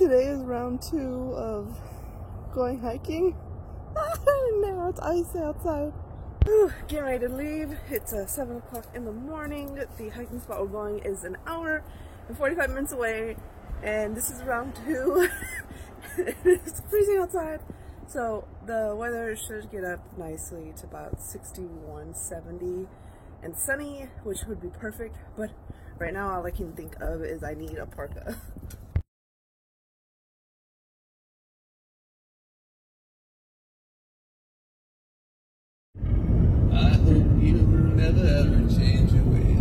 Today is round 2 of going hiking. Now it's icy outside. Getting ready to leave. It's 7 o'clock in the morning. The hiking spot we're going is an hour and 45 minutes away, and this is round 2. It's freezing outside, so the weather should get up nicely to about 61, 70 and sunny, which would be perfect, but right now all I can think of is I need a parka. I hope you never ever change your ways.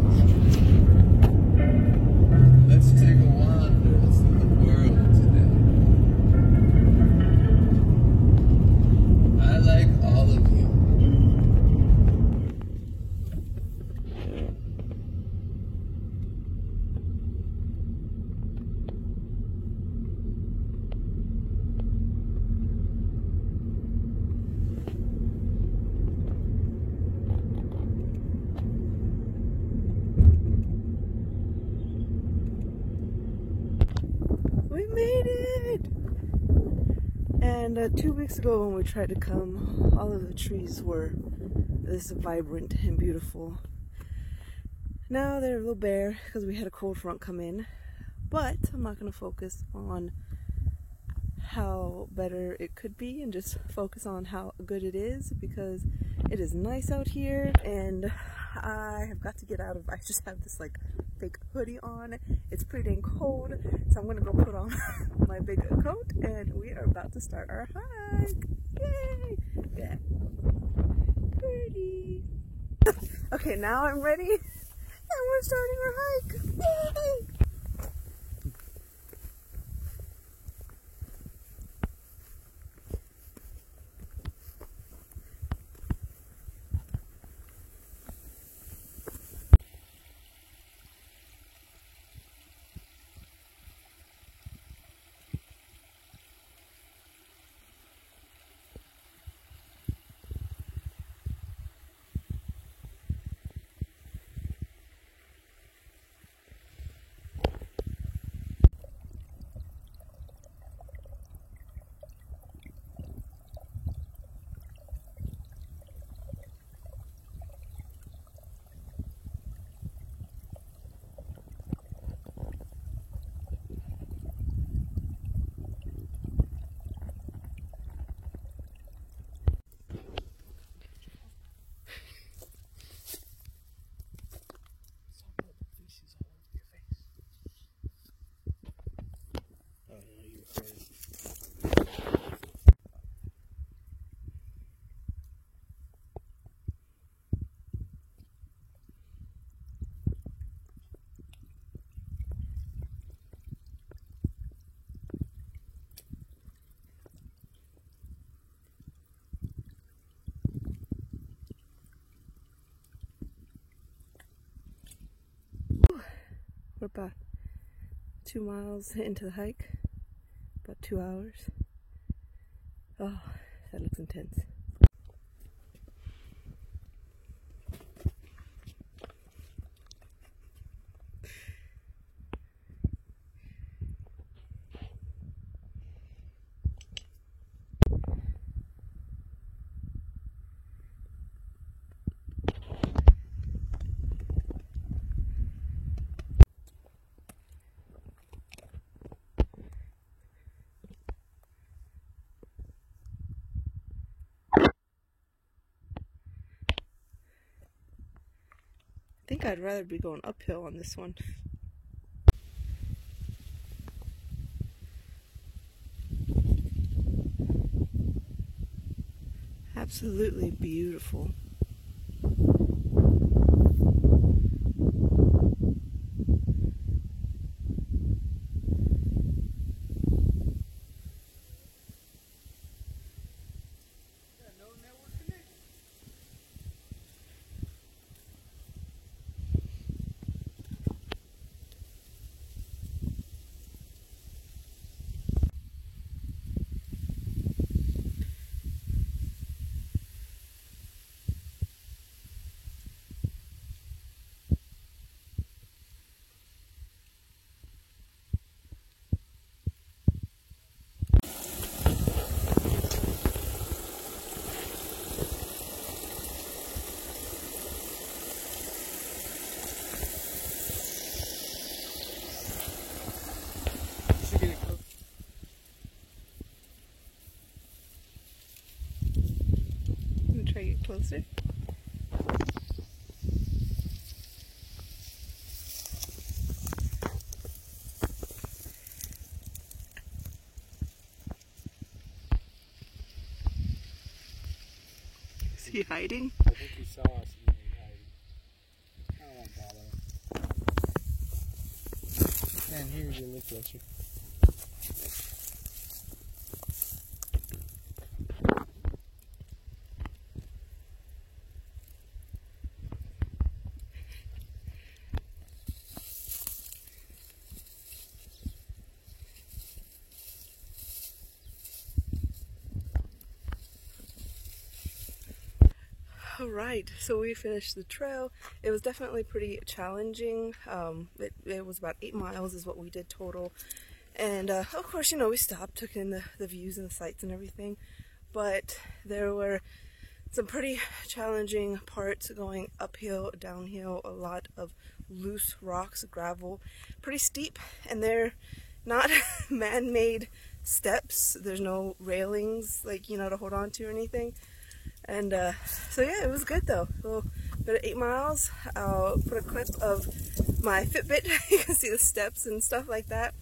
Let's take a wander through the world today. I like all of you. We made it! And 2 weeks ago when we tried to come, all of the trees were this vibrant and beautiful. Now they're a little bare because we had a cold front come in, but I'm not going to focus on how better it could be and just focus on how good it is, because it is nice out here and I have got to get out of, I just have this like big hoodie on. It's pretty dang cold, so I'm gonna go put on my big coat and we are about to start our hike. Yay! Yeah. Pretty. Okay, now I'm ready and we're starting our hike. Yay! We're about 2 miles into the hike, about 2 hours. Oh, that looks intense. I think I'd rather be going uphill on this one. Absolutely beautiful. closer. Is he hiding? I think he saw us and he hid. I don't want to bother. Man, here you look closer. Alright, so we finished the trail. It was definitely pretty challenging. It was about 8 miles is what we did total. And of course, you know, we stopped, took in the views and the sights and everything. But there were some pretty challenging parts going uphill, downhill, a lot of loose rocks, gravel, pretty steep. And they're not man-made steps. There's no railings, like, you know, to hold on to or anything. And so yeah, it was good though. A little bit of 8 miles. I'll put a clip of my Fitbit. You can see the steps and stuff like that.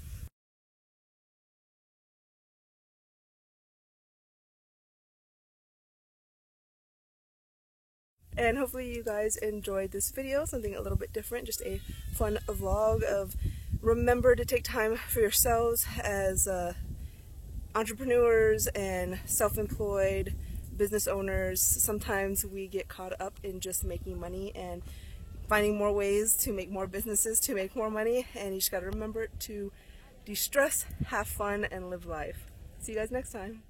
And hopefully you guys enjoyed this video, something a little bit different, just a fun vlog of remember to take time for yourselves as entrepreneurs and self-employed business owners. Sometimes we get caught up in just making money and finding more ways to make more businesses to make more money, and you just got to remember to de-stress, have fun, and live life. See you guys next time.